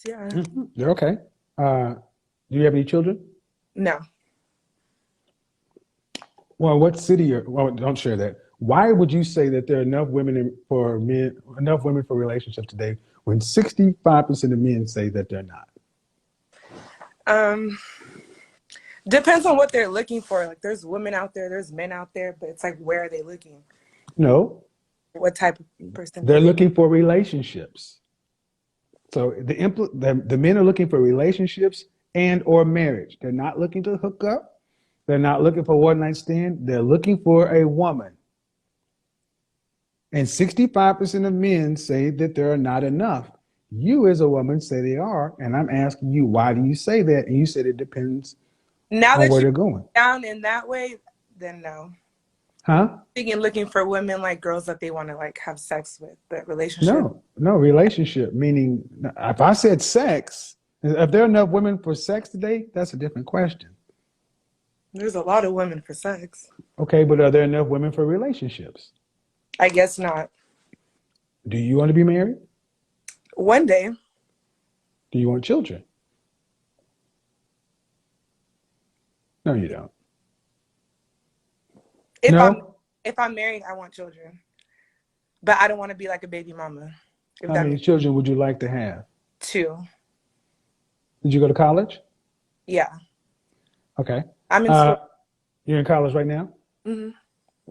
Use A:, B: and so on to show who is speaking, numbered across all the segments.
A: Yeah.
B: They're okay. Do you have any children?
A: No.
B: Well, what city? Well, don't share that. Why would you say that there are enough women for men, enough women for relationships today, when 65% of men say that they're not?
A: Um, Depends on what they're looking for. Like there's women out there, there's men out there, but it's like where are they looking?
B: No,
A: What type of person
B: they're
A: are they?
B: looking for relationships. So the men are looking for relationships and or marriage. They're not looking to hook up. They're not looking for one night stand. They're looking for a woman. And 65% of men say that there are not enough. You, as a woman, say they are. And I'm asking you, why do you say that? And you said it depends
A: Now
B: on
A: that
B: where
A: you're
B: they're going.
A: down in that way, then no.
B: Huh?
A: Thinking looking for women like girls that they want to like have sex with, but relationship.
B: No, relationship, meaning if I said sex, if there are enough women for sex today, that's a different question.
A: There's a lot of women for sex.
B: Okay, but are there enough women for relationships?
A: I guess not.
B: Do you want to be married?
A: One day,
B: Do you want children? No, you don't.
A: if I'm
B: No?
A: if I'm married, I want children, but I don't want to be like a baby mama. If
B: How
A: that
B: many
A: makes
B: children would you like to have?
A: two,
B: Did you go to college?
A: yeah,
B: Okay.
A: I'm in
B: Uh,
A: school.
B: you're in college right now?
A: hmm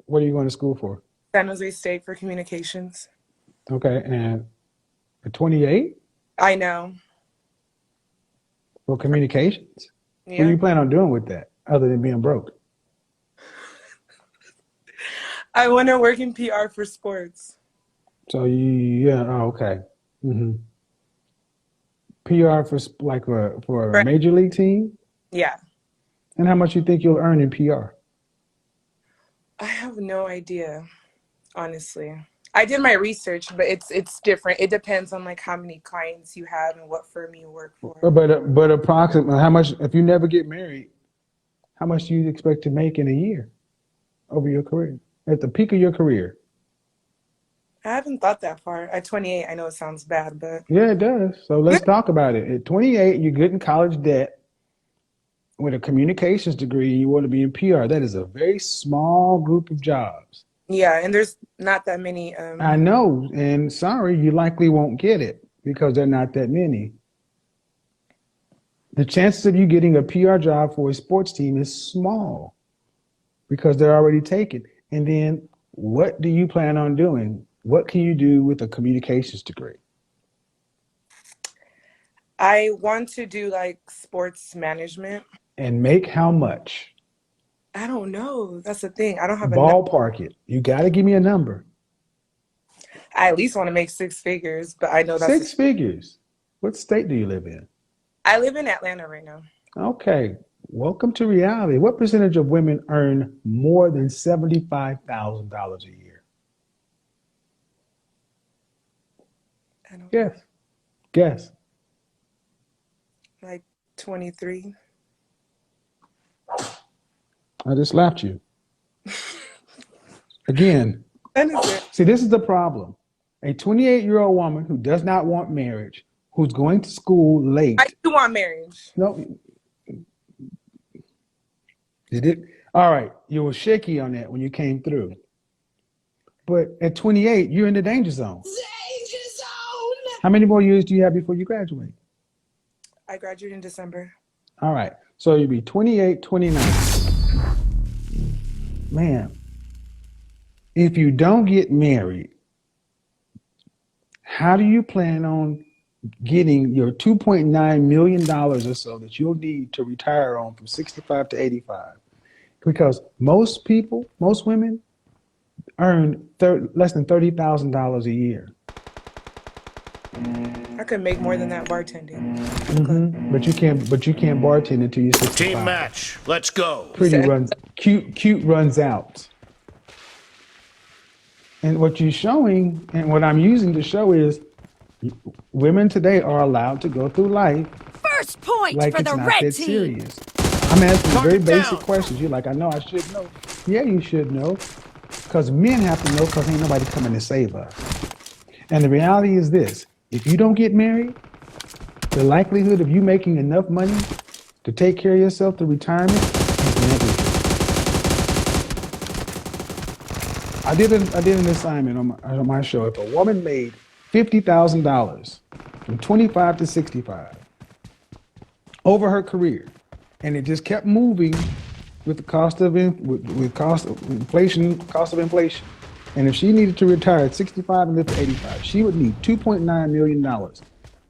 B: What are you going to school for?
A: San Jose State for communications.
B: Okay, and at 28
A: I know.
B: for communications? What do
A: Yeah,
B: you plan on doing with that other than being broke?
A: I want to work in PR for sports.
B: So yeah, oh, okay. hmm PR for for a
A: Right.
B: major league team,
A: Yeah,
B: and how much you think you'll earn in PR?
A: I have no idea, honestly. I did my research, but it's different. It depends on like how many clients you have and what firm you work for.
B: But approximately how much if you never get married? How much do you expect to make in a year over your career at the peak of your career?
A: I haven't thought that far. At 28, I know it sounds bad, but
B: Yeah, it does. So let's talk about it. At 28, you're good in college debt with a communications degree. You want to be in PR. That is a very small group of jobs.
A: yeah, and there's not that many.
B: I know, and sorry, you likely won't get it because there are not that many. The chances of you getting a PR job for a sports team is small because they're already taken. And then what do you plan on doing? What can you do with a communications degree?
A: I want to do like sports management.
B: And make how much?
A: I don't know. That's the thing. I don't have enough.
B: Ballpark it. You got to give me a number.
A: I at least want to make six figures, but I know that's.
B: Six figures. What state do you live in?
A: I live in Atlanta right now.
B: Okay. Welcome to reality. What percentage of women earn more than $75,000 a year?
A: I don't know.
B: Guess. Guess.
A: Like 23.
B: I just laughed you. Again,
A: That is it.
B: see, this is the problem. A 28-year-old woman who does not want marriage, who's going to school
A: I
B: late.
A: do want marriage.
B: No, did it? All right. You were shaky on that when you came through. But at 28, you're in the danger zone.
A: Danger zone.
B: How many more years do you have before you graduate?
A: I graduated in December.
B: All right. So you'll be 28, 29. Man, if you don't get married, how do you plan on getting your $2.9 million or so that you'll need to retire on from 65 to 85? Because most people, most women earn less than $30,000 a year.
A: I could make more than that bartending.
B: But you can't bartend until you're 65.
C: Team match. Let's go.
B: Cute runs out. And what you're showing and what I'm using to show is women today are allowed to go through life
D: First point
B: like
D: for
B: it's
D: the
B: not
D: red
B: that
D: team.
B: serious. I'm asking very
C: Target
B: basic
C: down.
B: questions. You're like, I know I should know. Yeah, you should know. Because men have to know because ain't nobody coming to save us. And the reality is this: if you don't get married, the likelihood of you making enough money to take care of yourself to retirement is negligible. I did an assignment on my show. If a woman made $50,000 from 25 to 65 over her career, and it just kept moving with the cost of inflation, and if she needed to retire at 65 and live to 85, she would need $2.9 million.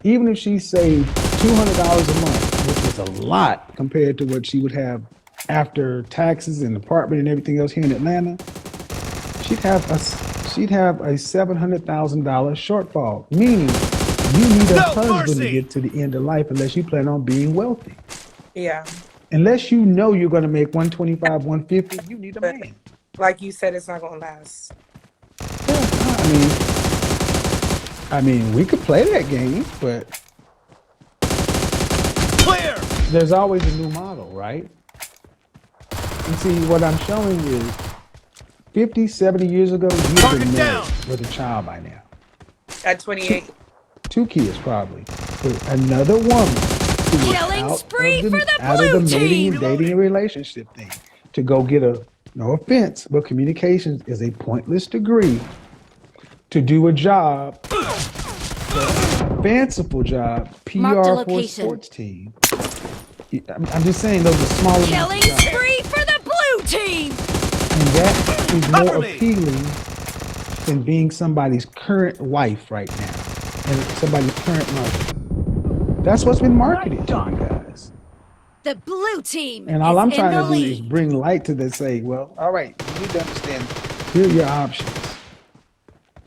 B: Even if she saved $200 a month, which was a lot compared to what she would have after taxes and apartment and everything else here in Atlanta, she'd have a $700,000 shortfall. Meaning, you need a husband to get to the end of life unless you plan on being wealthy.
A: Yeah.
B: Unless you know you're going to make 125, 150, you need a
A: But
B: man.
A: like you said, it's not gonna last.
B: Yeah, I mean, we could play that game, but
C: Clear.
B: there's always a new model, right? And see, what I'm showing is 50, 70 years ago, you'd have
C: Target
B: been
C: down.
B: married with a child by now.
A: At 28.
B: Two kids, probably. With another woman who was
D: Killing
B: out
D: spree
B: of
D: for
B: the,
D: the
B: out of the
D: blue
B: mating
D: team.
B: and dating and relationship thing to go get a, no offense, but communications is a pointless degree to do a job, a fanciful job,
D: Marked a
B: PR for a
D: location.
B: sports team. I'm just saying those are small amounts
D: Killing
B: of jobs.
D: spree for the blue team.
B: And that is
C: Cover
B: more
C: me.
B: appealing than being somebody's current wife right now and somebody's current mother. That's what's been marketed to you guys.
D: The blue team
B: And all I'm
D: is in
B: trying
D: the
B: to do is
D: lead.
B: bring light to this, say, well, all right, you need to understand, here are your options.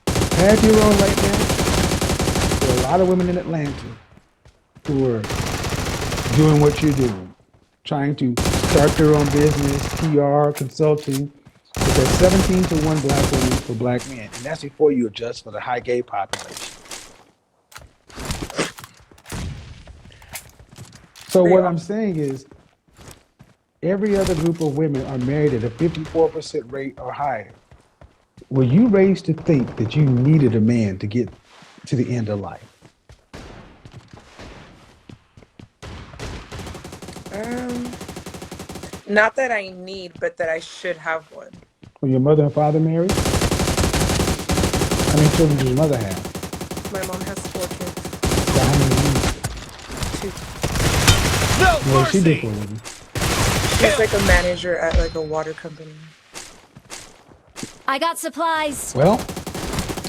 B: Path you're on right now, there are a lot of women in Atlanta who are doing what you're doing, trying to start their own business, PR, consulting, but there's 17 to 1 black women for black men, and that's before you adjust for the high gay population. So
A: They
B: what
A: are.
B: I'm saying is, every other group of women are married at a 54% rate or higher. Were you raised to think that you needed a man to get to the end of life?
A: Um, Not that I need, but that I should have one.
B: Were your mother and father married? How many children does your mother have?
A: My mom has 4 kids.
B: So how many do you-
A: 2.
C: No
B: What does she do for a
C: mercy.
B: living?
A: She's like a manager at like a water company.
D: I got supplies.
B: Well,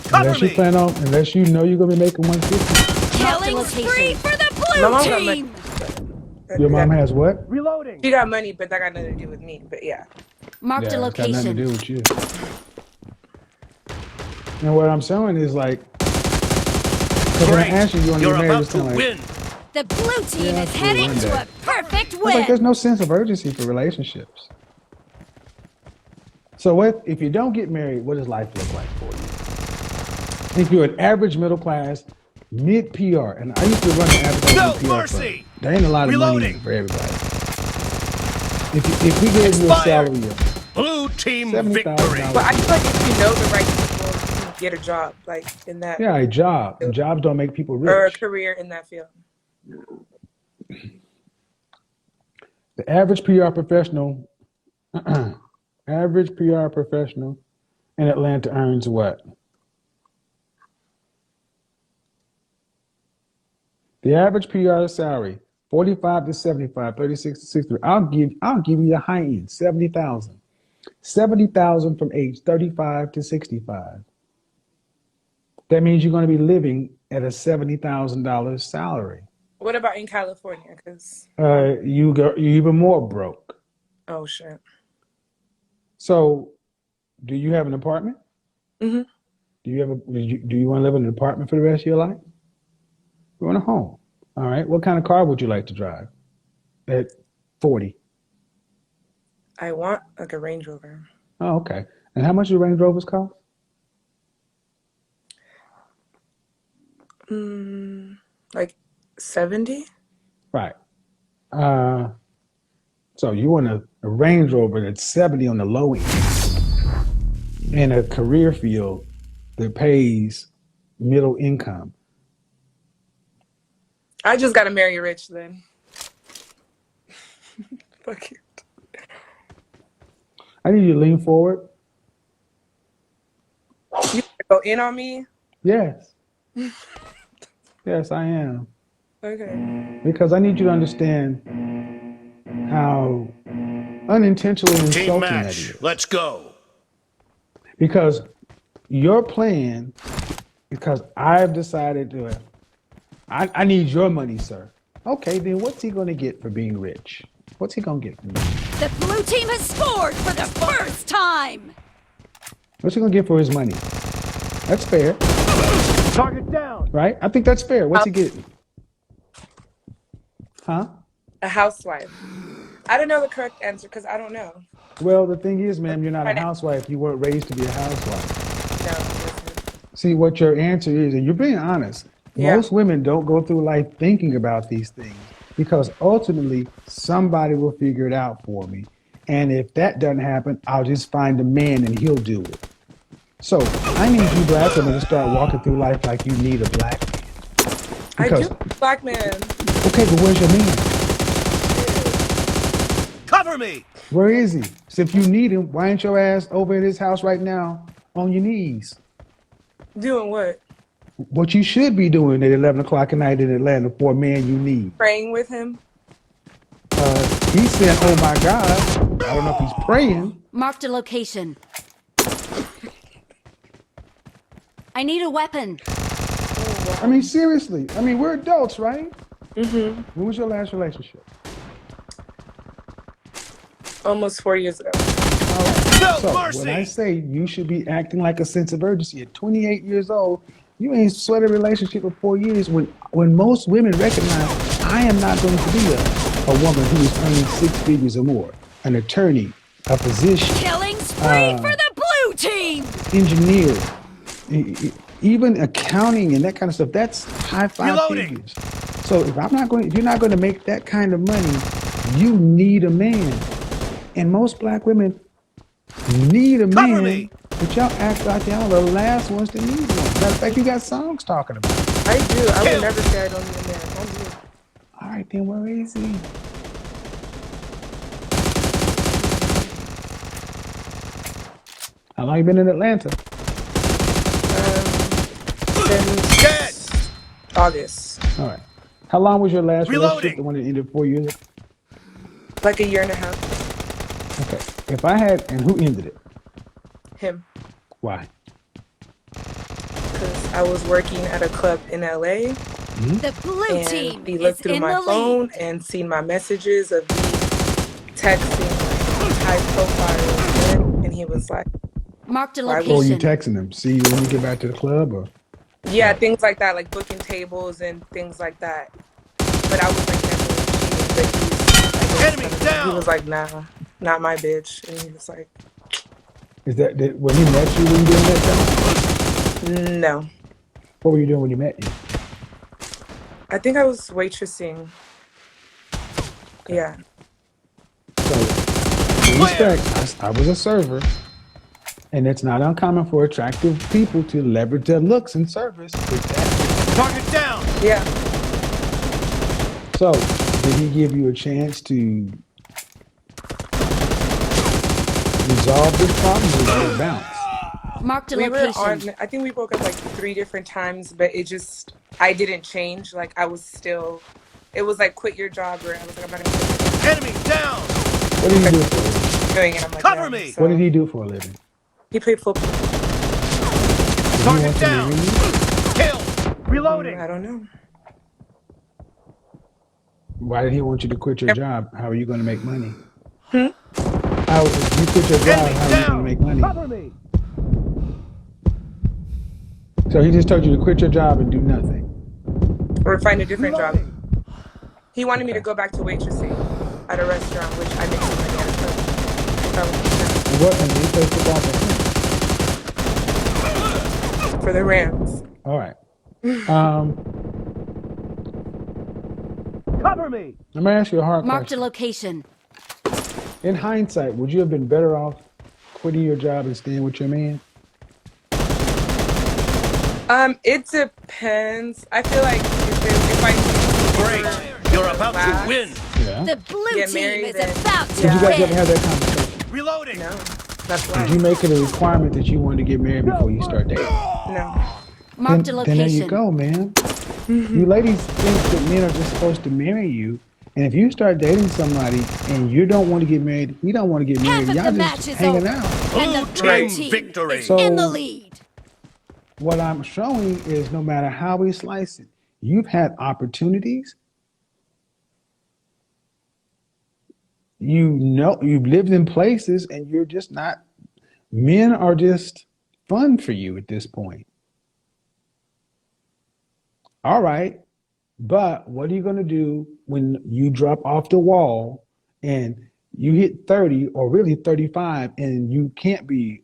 C: Cover
B: unless you
C: me.
B: plan on, unless you know you're gonna be making 150,
D: Killing spree for the
A: My
D: blue
A: mom got money.
D: team.
A: But
B: your mom has what?
C: Reloading.
A: she got money, but that got nothing to do with me. But yeah.
D: Marked a
B: It's got nothing to
D: location.
B: do with you. And what I'm showing is like, because when I asked you, you want to
C: You're
B: get married,
C: about
B: it's
C: to
B: kind of like,
C: win.
D: The blue team
B: Yeah,
D: is
B: for
D: heading
B: one
D: to
B: day.
D: a perfect
B: it's like there's
D: win.
B: no sense of urgency for relationships. So what if you don't get married? What does life look like for you? If you're an average middle class, mid PR, and I used to run an advertising
C: No
B: PR
C: mercy.
B: firm. There ain't a lot of money in
C: Reloading.
B: it for everybody. If we gave you a
C: Expired.
B: salary of
C: Blue team
B: $70,000,
C: victory.
A: But I feel like if you know the right people, you can get a job like in that
B: yeah, a job, and jobs don't make people
A: or a
B: rich.
A: career in that field.
B: The average PR professional, average PR professional in Atlanta earns what? The average PR salary, 45 to 75, 36 to 63. I'll give you a high end, 70,000. 70,000 from age 35 to 65. That means you're going to be living at a $70,000 salary.
A: What about in California? Because
B: You're even more broke.
A: oh shit.
B: So, do you have an apartment?
A: Hmm.
B: Do you want to live in an apartment for the rest of your life? You want a home. All right. What kind of car would you like to drive at 40?
A: I want like a Range Rover.
B: Oh, okay. And how much do Range Rovers cost?
A: Like 70?
B: Right. Uh, so you want a Range Rover that's 70 on the low end in a career field that pays middle income.
A: I just gotta marry rich then. Fuck it.
B: I need you to lean forward.
A: You wanna go in on me?
B: Yes. Yes, I am.
A: Okay.
B: Because I need you to understand how unintentionally
C: Team
B: insulting that
C: match.
B: is.
C: Let's go.
B: Because your plan, because I've decided to, I need your money, sir. Okay, then what's he going to get for being rich? What's he going to get from you?
D: The blue team has scored for the first time.
B: What's he going to get for his money? That's fair,
C: Target down.
B: right? I think that's fair. What's he getting? Huh?
A: A housewife. I don't know the correct answer because I don't know.
B: Well, the thing is, ma'am, you're not a
A: Trying to-
B: housewife. You weren't raised to be a housewife.
A: No, listen.
B: See, what your answer is, and you're being honest,
A: Yeah.
B: most women don't go through life thinking about these things because ultimately somebody will figure it out for me. And if that doesn't happen, I'll just find a man and he'll do it. So I need you black women to start walking through life like you need a black man.
A: I
B: Because,
A: do black man.
B: okay, but where's your man?
C: Cover me.
B: Where is he? So if you need him, why ain't your ass over at his house right now on your knees?
A: Doing what?
B: What you should be doing at 11 o'clock at night in Atlanta for a man you need.
A: Praying with him?
B: He's saying, oh my God. I don't know if he's praying.
D: Marked a location. I need a weapon.
B: I mean, seriously. I mean, we're adults, right?
A: Mm-hmm.
B: When was your last relationship?
A: Almost 4 years ago.
B: All right.
C: No
B: So
C: mercy.
B: when I say you should be acting like a sense of urgency at 28 years old, you ain't sweat a relationship for 4 years when most women recognize I am not going to be a woman who is earning 6 figures or more, an attorney, a physician,
D: Killing spree for the blue team.
B: engineer, even accounting and that kind of stuff. That's high five
C: Reloading.
B: figures. So if you're not going to make that kind of money, you need a man. And most black women need a
C: Cover
B: man,
C: me.
B: but y'all act like y'all the last ones to need one. Matter of fact, you got songs talking about it.
A: I do. I
C: Kill.
A: would never say I don't need a man. I do.
B: All right, then where is he? How long you been in Atlanta?
A: Since
C: Dead.
A: August.
B: All right. How long was your last
C: Reloading.
B: relationship, the one that ended 4 years ago?
A: Like a year and a half.
B: Okay. If I had, and who ended it?
A: Him.
B: Why?
A: Because I was working at a club in LA
D: The blue team
A: and he
D: is
A: looked through
D: in
A: my
D: the
A: phone
D: lead.
A: and seen my messages of me texting like high profile men, and he was like,
D: Marked a
A: Why would
B: Or you
D: location.
B: texting him? See you when you get back to the club, or
A: yeah, things like that, like booking tables and things like that. But I was like never cheating, but
C: Enemy
A: he
C: down.
A: was like, nah, not my bitch. And he was like,
B: is that when he met you when you doing that time?
A: no.
B: What were you doing when you met you?
A: I think I was waitressing. Yeah.
B: So, in respect, I was a server, and it's not uncommon for attractive people to leverage their looks in service with that.
C: Target down.
A: Yeah.
B: So, did he give you a chance to resolve this problem, or did it bounce?
D: Marked a
A: We were on,
D: location.
A: I think we broke up like 3 different times, but I didn't change. Like I was still, it was like quit your job, or I was like, I'm not gonna quit
C: Enemy down.
B: What did he do for a living?
A: doing it. I'm like,
C: Cover
A: no.
C: me.
B: What did
A: So
B: he do for a living?
A: he played football.
B: Did he
C: Target
B: want to
C: down.
B: marry you?
C: Kill. Reloading.
A: I don't know.
B: Why did he want you to quit your job? How are you going to make money?
A: Hmm?
B: How, if you quit your job,
C: Enemy
B: how are you going to
C: down.
B: make money?
C: Cover me.
B: So he just told you to quit your job and do nothing.
A: Or find a different job.
C: Reloading.
A: He wanted me to
B: Okay.
A: go back to waitressing at a restaurant, which I make some money at a club. That was
B: And what? And he played football for him.
A: for the Rams.
B: All right.
C: Cover me.
B: Let me ask you a hard
D: Marked a
B: question.
D: location.
B: In hindsight, would you have been better off quitting your job and staying with your man?
A: It depends. I feel like if I knew
C: Great. You're about to
A: last,
C: win.
B: Yeah.
D: The blue
A: get
D: team
A: married,
D: is
A: then
D: about to
B: Did you guys
A: yeah,
B: ever have
D: win.
B: that conversation?
C: Reloading.
A: no, that's
B: Did you
A: why.
B: make it a requirement that you wanted to get married before you start dating?
A: No.
D: Marked a
B: Then there you
D: location.
B: go, man. You ladies think that men are just supposed to marry you. And if you start dating somebody and you don't want to get married, he don't want to get
D: Half
B: married,
D: of the
B: y'all just
D: match is
B: hanging
D: over,
B: out.
D: and the
C: Blue
D: blue
C: team
D: team
C: victory.
D: is in the
B: So
D: lead.
B: what I'm showing is no matter how we slice it, you've had opportunities. You know, you've lived in places and you're just not, men are just fun for you at this point. All right. But what are you going to do when you drop off the wall and you hit 30 or really 35 and you can't be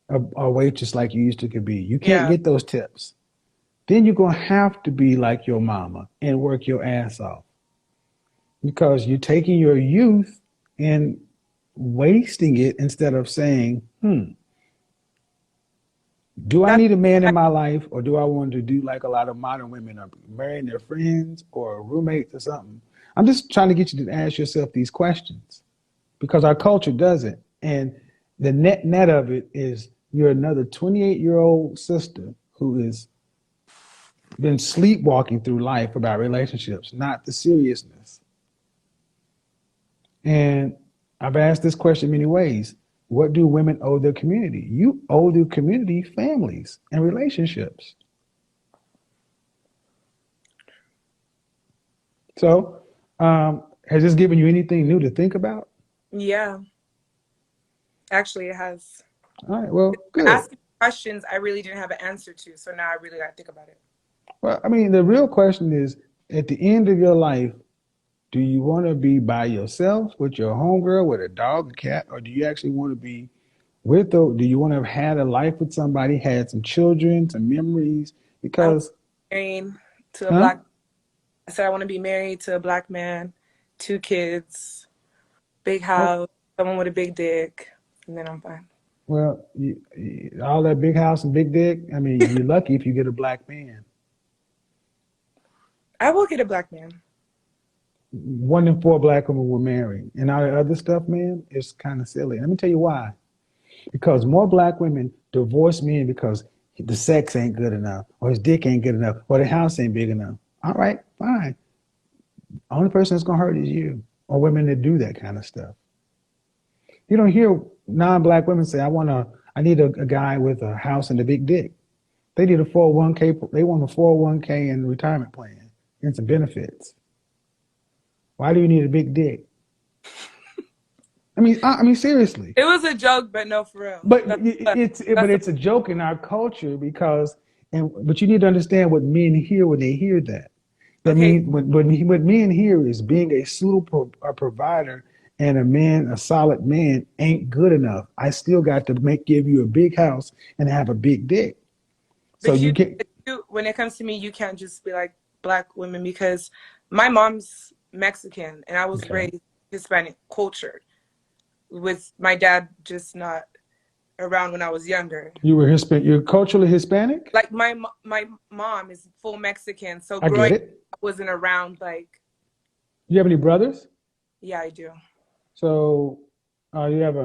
B: a waitress like you used to could be? You can't
A: Yeah.
B: get those tips. Then you're going to have to be like your mama and work your ass off because you're taking your youth and wasting it instead of saying, do I
A: That's
B: need a man in my life or do I want to do like a lot of modern women are marrying their friends or roommates or something? I'm just trying to get you to ask yourself these questions because our culture doesn't. And the net of it is you're another 28-year-old sister who has been sleepwalking through life about relationships, not the seriousness. And I've asked this question many ways. What do women owe their community? You owe the community families and relationships. So, has this given you anything new to think about?
A: yeah. Actually, it has.
B: All right, well, good.
A: Asking questions I really didn't have an answer to, so now I really got to think about it.
B: Well, I mean, the real question is at the end of your life, do you want to be by yourself with your homegirl, with a dog, a cat, or do you actually want to be with, or do you want to have had a life with somebody, had some children, some memories?
A: I want
B: Because,
A: to be married to a
B: huh?
A: black. I said I want to be married to a black man, 2 kids, big
B: Oh,
A: house, someone with a big dick, and then I'm fine.
B: well, all that big house and big dick, I mean, you're lucky if you get a black man.
A: I will get a black man.
B: 1 in 4 black women will marry. And all the other stuff, man, is kind of silly. Let me tell you why. Because more black women divorce men because the sex ain't good enough, or his dick ain't good enough, or the house ain't big enough. All right, fine. The only person that's gonna hurt is you, or women that do that kind of stuff. You don't hear non-black women say, I need a guy with a house and a big dick." They need a 401k. They want a 401k and retirement plan and some benefits. Why do you need a big dick? I mean, seriously.
A: It was a joke, but no, for real.
B: But
A: That's
B: it's a joke in our culture because but you need to understand what men hear when they hear that. That
A: okay.
B: means what men hear is being a suitable provider and a solid man ain't good enough. I still got to give you a big house and have a big dick. So
A: But
B: you get
A: when it comes to me, you can't just be like black women because my mom's Mexican and I was
B: okay.
A: raised Hispanic culture with my dad just not around when I was younger.
B: You were Hispanic. You're culturally Hispanic.
A: Like my mom is full Mexican, so
B: I
A: growing
B: get
A: up,
B: it.
A: I wasn't around like,
B: You have any brothers?
A: yeah, I do.
B: So you have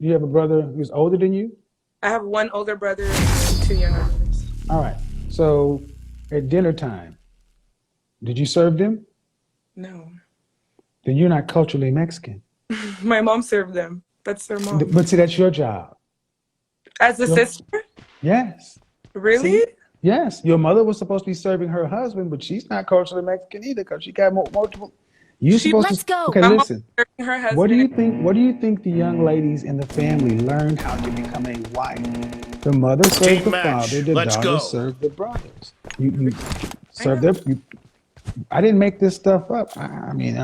B: you have a brother who's older than you?
A: I have one older brother and 2 younger brothers.
B: All right. So at dinner time, did you serve them?
A: No.
B: Then you're not culturally Mexican.
A: My mom served them. That's their mom.
B: But see, that's your job.
A: As a
B: Your-
A: sister?
B: yes.
A: Really?
B: See? Yes. Your mother was supposed to be serving her husband, but she's not culturally Mexican either because she got multiple. You're
A: She
B: supposed
D: Let's
B: to.
D: go.
B: Okay,
A: my mom
B: listen.
A: serving her
B: What do
A: husband.
B: you think? What do you think the young ladies in the family learned how to become a wife? The mother served
C: Team
B: the father.
C: match.
B: The
C: Let's
B: daughter
C: go.
B: served the brothers. You
A: I
B: serve
A: know.
B: their. I didn't make this stuff up. I mean,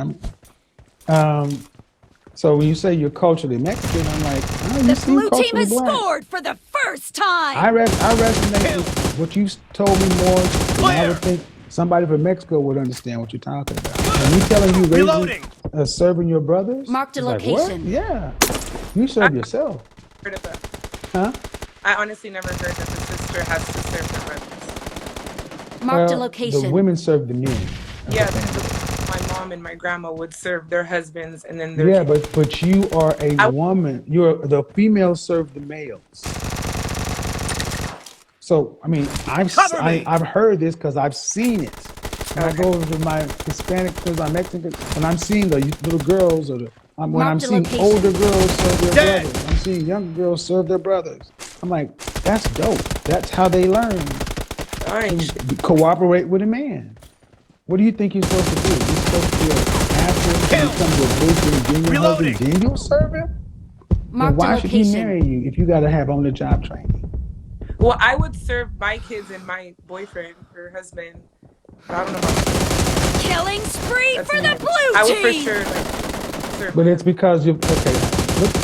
B: um. So when you say you're culturally Mexican, I'm like, oh, you
D: The
B: seem
D: blue team
B: culturally
D: has
B: black.
D: score for the first time.
B: I resonate with what you told me more than I
C: Clear.
B: would think somebody from Mexico would understand what you're talking about. And me telling you raising,
C: Reloading.
B: serving your brothers,
D: Marked a
B: it's like, what?
D: location.
B: Yeah, you
A: I
B: serve yourself,
A: heard of that.
B: huh?
A: I honestly never heard that the sister has to serve the brothers.
D: Marked a
B: Well, the
D: location.
B: women serve the men of the
A: Yeah,
B: family.
A: my mom and my grandma would serve their husbands and then their
B: Yeah,
A: kids.
B: but you are a
A: I
B: woman. You're the females serve the males. So I mean,
C: Cover me!
B: I've heard this because I've seen it. When I
A: okay.
B: go over to my Hispanic, because I'm Mexican, when I'm seeing the little girls or when I'm
D: Marked a
B: seeing older
D: location.
B: girls serve their
C: Dead!
B: brothers, I'm seeing younger girls serve their brothers. I'm like, that's dope. That's how they learn
A: I ain't
B: to
A: shit.
B: cooperate with a man. What do you think you're supposed to do? You're supposed to be after him to
C: Kill!
B: become your boyfriend, then your husband,
C: Reloading!
B: then you'll serve him? Then
D: Marked a
B: why should he
D: location.
B: marry you if you got to have on the job training?
A: Well, I would serve my kids and my boyfriend or husband, but I don't know about
D: Killing spree
A: that's
D: for
A: me.
D: the blue
A: I would for
D: team.
A: sure like serve
B: But
A: him.
B: it's because you okay. Look,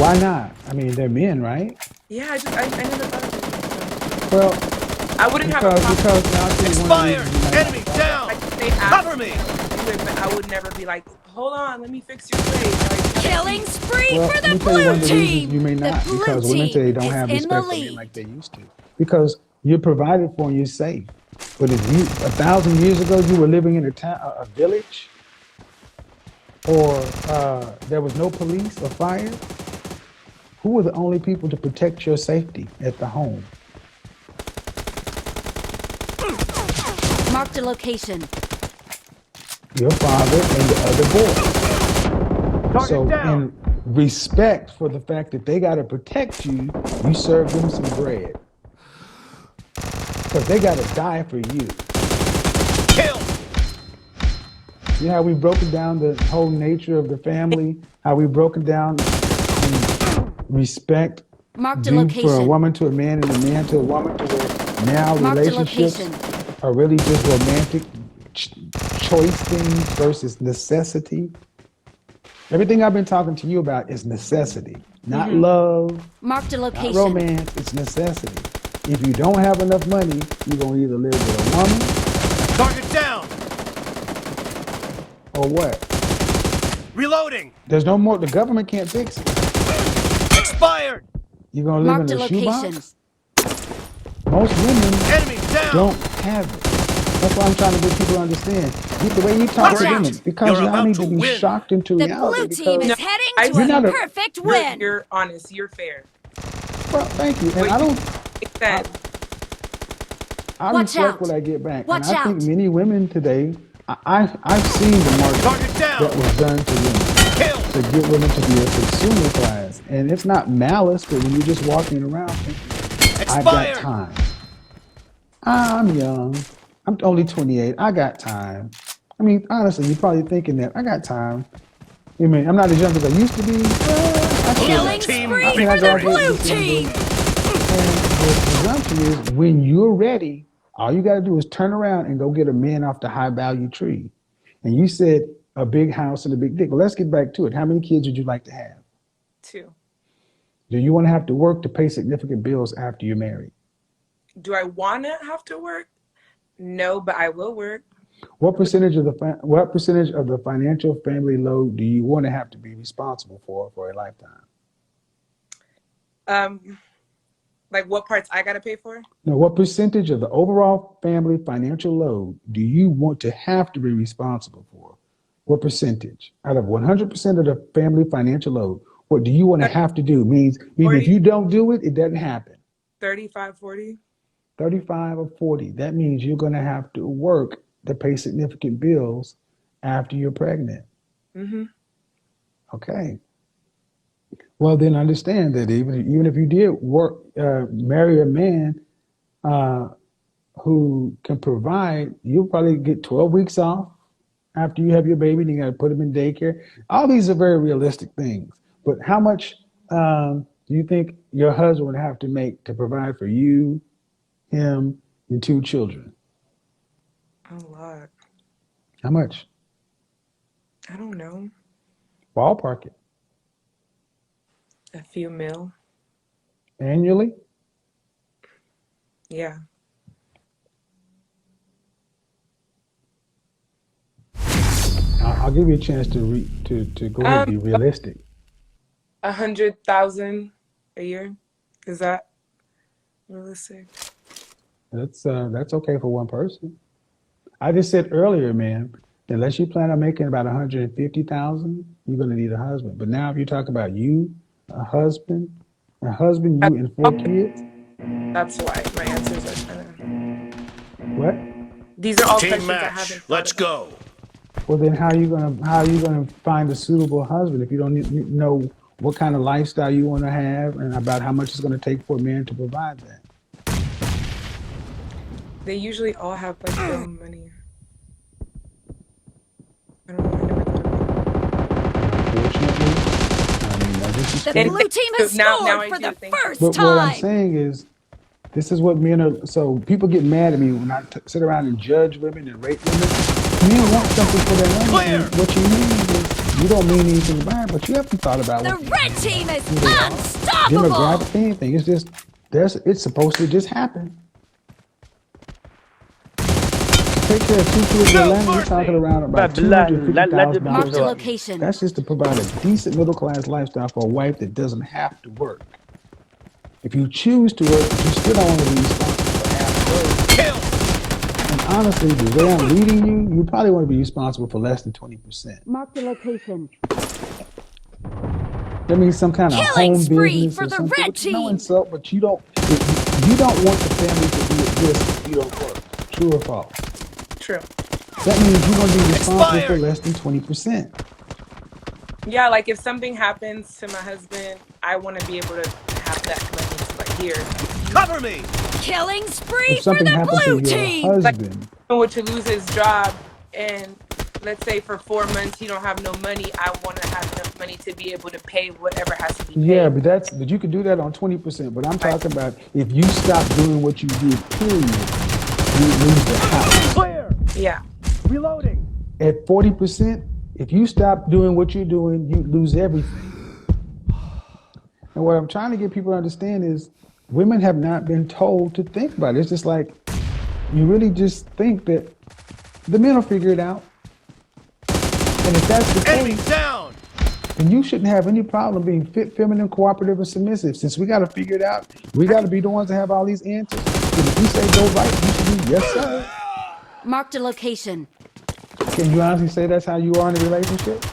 B: why not? I mean, they're men, right?
A: Yeah, I never thought of it.
B: Well,
A: So I wouldn't have a problem.
B: because now I'll tell you one of the
C: Expired!
B: reasons you might
C: Enemy
B: not like that.
C: down!
A: Like if they asked
C: Cover
A: me,
C: me!
A: I would do it, but I would never be like, hold on, let me fix your plate. Like,
D: Killing spree
B: Well,
D: for
B: let me
D: the
B: tell you one
D: blue
B: of the reasons
D: team.
B: you may
D: The
B: not,
D: blue
B: because women
D: team
B: today don't
D: is
B: have
D: in the
B: respect for men
D: lead.
B: like they used to. Because you're provided for and you're safe. But if you 1,000 years ago you were living in a town, a village, or there was no police or fire, who were the only people to protect your safety at the home?
D: Marked a location.
B: Your father and the other boys.
C: Target
B: So,
C: down!
B: in respect for the fact that they got to protect you, you serve them some bread because they got to die for you.
C: Kill!
B: See how we broken down the whole nature of the family, how we broken down respect
D: Marked a
B: due for a
D: location.
B: woman to a man and a man to a woman, to where now
D: Marked a
B: relationships
D: location.
B: are really just romantic choice things versus necessity. Everything I've been talking to you about is necessity, not
A: mm-hmm.
B: love,
D: Marked a
B: not
D: location.
B: romance. It's necessity. If you don't have enough money, you're going to either live with a woman
C: Target down!
B: or what?
C: Reloading!
B: There's no more, the government can't fix it.
C: Expired!
B: You're going to live
D: Marked
B: in
D: a
B: a
D: location.
B: shoebox? Most women
C: Enemy down!
B: don't have it. That's why I'm trying to get people to understand. The way you talk
D: Watch
B: to
D: out.
B: women,
C: Great!
B: because
C: You're
B: y'all
C: about
B: need
C: to
B: to be
C: win!
B: shocked into
D: The
B: reality
D: blue team
B: because
A: No,
D: is heading
A: I
D: to
B: you're
D: a
A: see
B: not a,
D: perfect
A: you're
D: win.
A: you're honest, you're fair.
B: well, thank you. And
A: What you
B: I,
A: said,
B: I
D: Watch
B: reflect what
D: out.
B: I get back. And
D: Watch
B: I think
D: out.
B: many women today, I've seen the marketing
C: Target down!
B: that was done to women
C: Kill!
B: to get women to be a consumer class. And it's not malice, but when you're just walking around thinking, I got
C: Expired!
B: time. I'm young. I'm only 28. I got time. I mean, honestly, you're probably thinking that I got time. I mean, I'm not as young as I used to be. I still
C: Blue
D: Killing
B: got time.
C: team
B: I
D: spree
B: mean, I
D: for the
C: victory!
B: graduated
D: blue
B: December.
D: team.
B: And the presumption is when you're ready, all you got to do is turn around and go get a man off the high value tree. And you said a big house and a big dick. Well, let's get back to it. How many kids would you like to have?
A: too.
B: Do you want to have to work to pay significant bills after you're married?
A: Do I wanna have to work? No, but I will work.
B: What percentage of the financial family load do you want to have to be responsible for a lifetime?
A: Um, like what parts I gotta pay for?
B: Now, what percentage of the overall family financial load do you want to have to be responsible for? What percentage out of 100% of the family financial load? What do you want to
A: 30,
B: have to do? Meaning if
A: 40,
B: you don't do it, it doesn't happen.
A: 35, 40?
B: 35 or 40. That means you're going to have to work to pay significant bills after you're pregnant.
A: Mm-hmm.
B: Okay. Well, then understand that even if you did work, marry a man uh, who can provide, you'll probably get 12 weeks off after you have your baby, and you got to put them in daycare. All these are very realistic things. But how much do you think your husband would have to make to provide for you, him, and two children?
A: A lot.
B: How much?
A: I don't know.
B: Ballpark it.
A: A few mil.
B: Annually?
A: Yeah.
B: I'll give you a chance to go ahead and be realistic.
A: 100,000 a year. Is that realistic?
B: That's okay for one person. I just said earlier, man, unless you plan on making about 150,000, you're gonna need a husband. But now if you talk about you, a husband, you and four
A: Okay,
B: kids,
A: that's why my answers are kind of.
B: what?
A: These are all
C: Team
A: questions I
C: match.
A: haven't thought
C: Let's
A: about.
C: go.
B: Well, then how are you gonna find a suitable husband if you don't know what kind of lifestyle you want to have and about how much it's going to take for a man to provide that?
A: They usually all have like their own money. I don't know. I never thought
B: Unfortunately, I mean, no
D: The
A: about
B: disrespect.
D: blue team has
A: it. Now
D: scored
A: I
D: for
A: do.
D: the
A: Thank you.
D: first
B: But what I'm
D: time.
B: saying is, this is what men are. So people get mad at me when I sit around and judge women and rate women. Men want something for their money,
C: Clear.
B: and what you mean is you don't mean anything by it, but you haven't thought about
D: The
B: what they
D: red
B: mean,
D: team is
B: who they are,
D: unstoppable.
B: demographic, anything. It's just it's supposed to just happen. Take care of two kids in
C: No
B: Atlanta, you're talking
C: mercy.
B: around about $250,000
D: Marked
B: a
D: a
B: year.
D: location.
B: That's just to provide a decent middle class lifestyle for a wife that doesn't have to work. If you choose to work, but you still don't want to be responsible for half the work.
C: Kill.
B: And honestly, the way I'm reading you, you probably want to be responsible for less than 20%.
D: Marked a location.
B: That means some kind of
D: Killing
B: home
D: spree
B: business
D: for
B: or
D: the
B: something,
D: red
B: which is no
D: team.
B: insult, but you don't want the family to be at risk if you don't work. True or false?
A: True.
B: That means you're going to be responsible for
C: Expired.
B: less than 20%.
A: Yeah, like if something happens to my husband, I want to be able to have that money to like here.
C: Cover me.
D: Killing
B: If
D: spree for
B: something
D: the
B: happened to
D: blue
B: your
D: team.
A: Like
B: husband,
A: someone to lose his job, and let's say for 4 months he don't have no money, I want to have enough money to be able to pay whatever has to be
B: yeah,
A: paid.
B: but you could do that on 20%. But I'm
A: Right.
B: talking about if you stop doing what you did, period, you lose the house.
C: Clear.
A: Yeah.
C: Reloading.
B: At 40%, if you stop doing what you're doing, you lose everything. And what I'm trying to get people to understand is women have not been told to think about it. It's just like you really just think that the men will figure it out. And if that's the
C: Enemy
B: case,
C: down.
B: then you shouldn't have any problem being fit, feminine, cooperative, and submissive. Since we got to figure it out, we got to be the ones that have all these answers. And if you say go right, you should be yes, sir.
D: Marked a location.
B: Can you honestly say that's how you are in a relationship?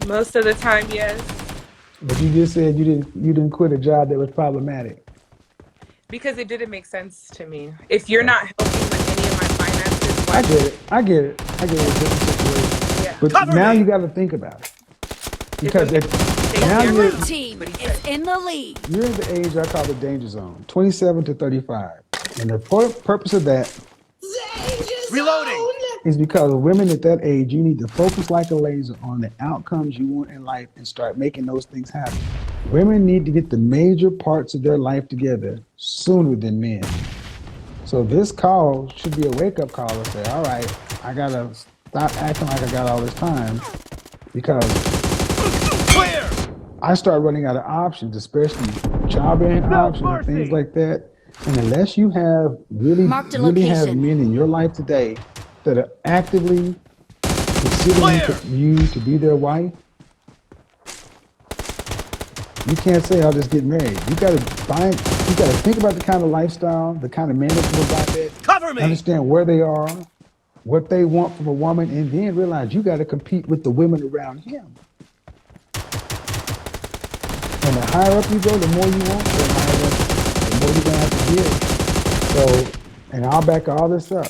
A: Most of the time, yes.
B: But you just said you didn't quit a job that was problematic.
A: Because it didn't make sense to me. If you're
B: Okay.
A: not helping with any of my finances,
B: I
A: why
B: get
A: should
B: it. I get it. I get it. It's a different situation.
A: yeah.
B: But
C: Cover
B: now
C: me.
B: you got to think about it
A: If a
B: because
A: man takes
B: now
D: The
A: care of
B: you're
D: blue
A: his
D: team
A: what he
D: is
A: said.
D: in the lead.
B: you're in the age I call the danger zone, 27 to 35, and the purpose of that
C: Reloading.
B: is because women at that age, you need to focus like a laser on the outcomes you want in life and start making those things happen. Women need to get the major parts of their life together sooner than men. So this call should be a wake-up call and say, all right, I gotta stop acting like I got all this time because
C: Clear.
B: I start running out of options, especially childbearing
C: No
B: options and things
C: mercy.
B: like that. And unless you have
D: Marked a
B: really have
D: location.
B: men in your life today that are actively considering
C: Clear.
B: you to be their wife, you can't say I'll just get married. You gotta think about the kind of lifestyle, the kind of man that will provide that,
C: Cover me.
B: understand where they are, what they want from a woman, and then realize you gotta compete with the women around him. And the higher up you go, the more you want, the more you're gonna have to give. So, and I'll back all this up.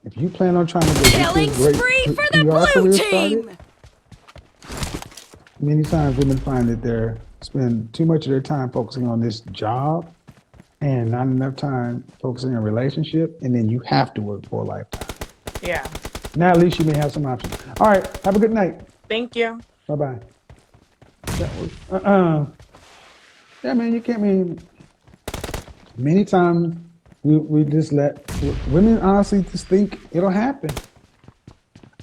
B: If you plan on trying to go get
D: Killing
B: this great
D: spree for
B: PR
D: the blue
B: career started,
D: team.
B: many times women find that they're spend too much of their time focusing on this job and not enough time focusing on relationship, and then you have to work for a lifetime.
A: Yeah.
B: Now at least you may have some options. All right, have a good night.
A: Thank you.
B: Bye bye. That was yeah, man. You can't mean. Many times we just let women honestly just think it'll happen.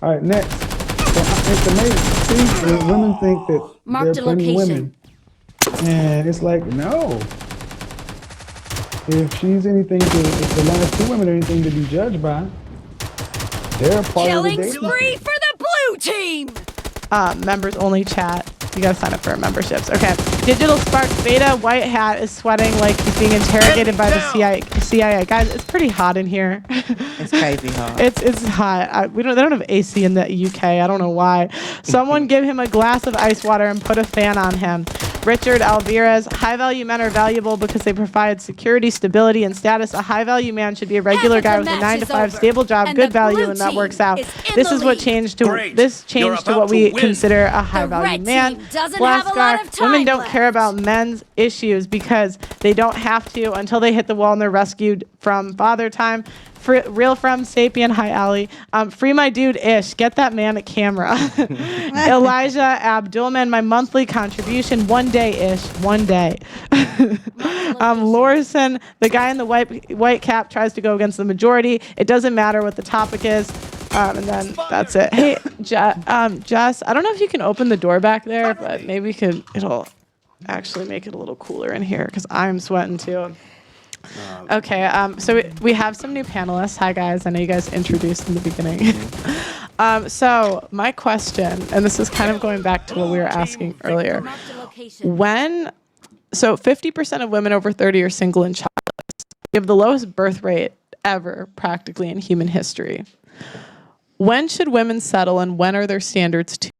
B: All right, next. So it's amazing. See, women think that there are
D: Marked a
B: plenty of
D: location.
B: women, and it's like no. If the last two women are anything to be judged by, they're a part of the
D: Killing
B: dating
D: spree
B: scene.
D: for the blue team.
E: Members only chat. You gotta sign up for our memberships. Okay. Digital Spark Beta White Hat is sweating like he's being interrogated by the CIA. Guys, it's pretty hot in here.
F: It's crazy hot.
E: It's hot. They don't have AC in the UK. I don't know why. Someone give him a glass of ice water and put a fan on him. Richard Alvarez, high-value men are valuable because they provide security, stability, and status. A high-value man should be a regular guy with a 9-to-5 stable job, good value, and that works out. This is what changed to what we consider a high-value man. Women don't care about men's issues because they don't have to until they hit the wall and they're rescued from Father Time. Real from Sapien, hi Ali. Free my dude Ish. Get that man a camera. Elijah Abdulman, my monthly contribution. One day Ish. One day. Lorison, the guy in the white cap tries to go against the majority. It doesn't matter what the topic is. And then that's it. Hey, Jess, I don't know if you can open the door back there, but maybe it'll actually make it a little cooler in here because I'm sweating too. Okay, so we have some new panelists. Hi, guys. I know you guys introduced in the beginning. So my question, and this is kind of going back to what we were asking earlier. So 50% of women over 30 are single and childless. We have the lowest birth rate ever, practically, in human history. When should women settle, and when are their standards too